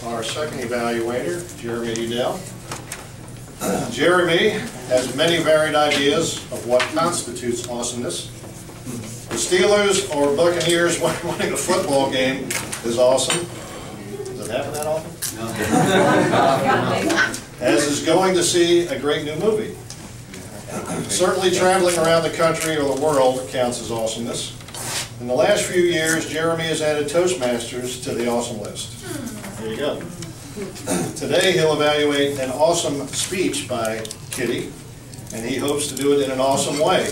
our second evaluator, Jeremy Udell. Jeremy has many varied ideas of what constitutes awesomeness. The Steelers or Buccaneers winning a football game is awesome. Does it happen that often? No. As is going to see a great new movie. Certainly traveling around the country or the world counts as awesomeness. In the last few years, Jeremy has added Toastmasters to the awesome list. There you go. Today he'll evaluate an awesome speech by Kitty, and he hopes to do it in an awesome way.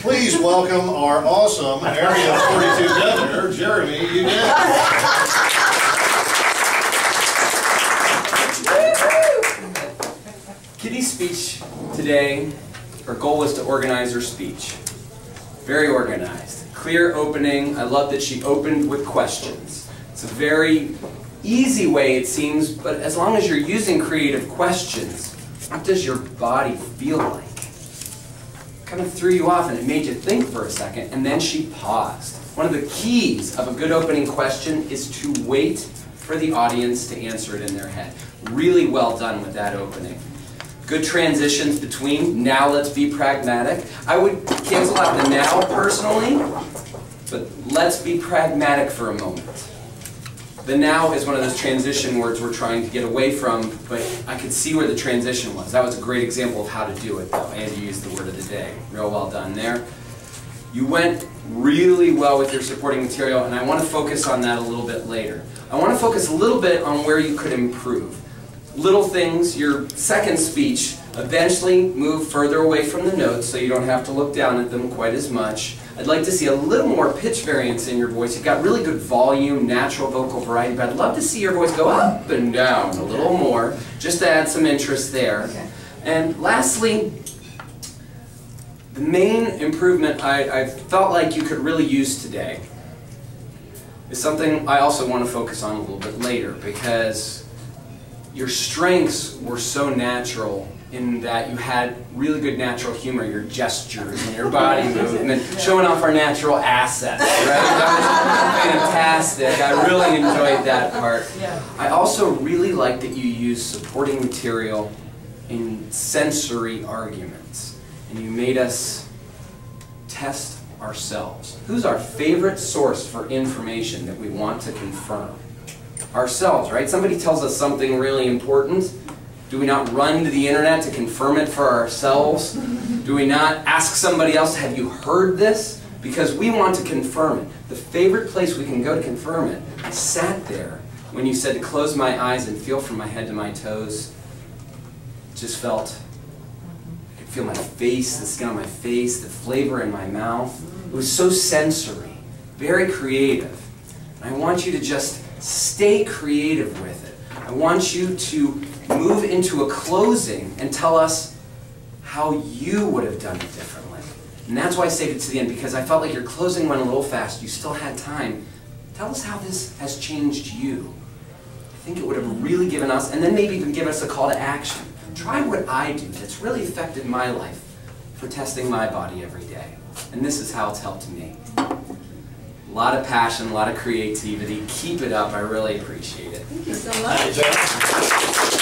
Please welcome our awesome Area 42 Governor, Jeremy Udell. Kitty's speech today, her goal was to organize her speech. Very organized. Clear opening. I love that she opened with questions. It's a very easy way, it seems, but as long as you're using creative questions, what does your body feel like? Kind of threw you off and it made you think for a second, and then she paused. One of the keys of a good opening question is to wait for the audience to answer it in their head. Really well done with that opening. Good transitions between now let's be pragmatic. I would cancel out the now personally, but let's be pragmatic for a moment. The now is one of those transition words we're trying to get away from, but I could see where the transition was. That was a great example of how to do it, though. And you used the word of the day. Real well done there. You went really well with your supporting material, and I want to focus on that a little bit later. I want to focus a little bit on where you could improve. Little things, your second speech, eventually move further away from the notes so you don't have to look down at them quite as much. I'd like to see a little more pitch variance in your voice. You've got really good volume, natural vocal variety, but I'd love to see your voice go up and down a little more, just to add some interest there. Okay. And lastly, the main improvement I felt like you could really use today is something I also want to focus on a little bit later, because your strengths were so natural in that you had really good natural humor, your gestures and your body movement, showing off our natural assets, right? That was fantastic. I really enjoyed that part. I also really like that you used supporting material in sensory arguments, and you made us test ourselves. Who's our favorite source for information that we want to confirm? Ourselves, right? Somebody tells us something really important. Do we not run to the internet to confirm it for ourselves? Do we not ask somebody else, have you heard this? Because we want to confirm it. The favorite place we can go to confirm it, I sat there when you said to close my eyes and feel from my head to my toes. Just felt, I could feel my face, the skin on my face, the flavor in my mouth. It was so sensory, very creative. And I want you to just stay creative with it. I want you to move into a closing and tell us how you would have done it differently. And that's why I saved it to the end, because I felt like your closing went a little fast. You still had time. Tell us how this has changed you. I think it would have really given us, and then maybe even give us a call to action. Try what I do that's really affected my life for testing my body every day. And this is how it's helped me. A lot of passion, a lot of creativity. Keep it up. I really appreciate it. Thank you so much.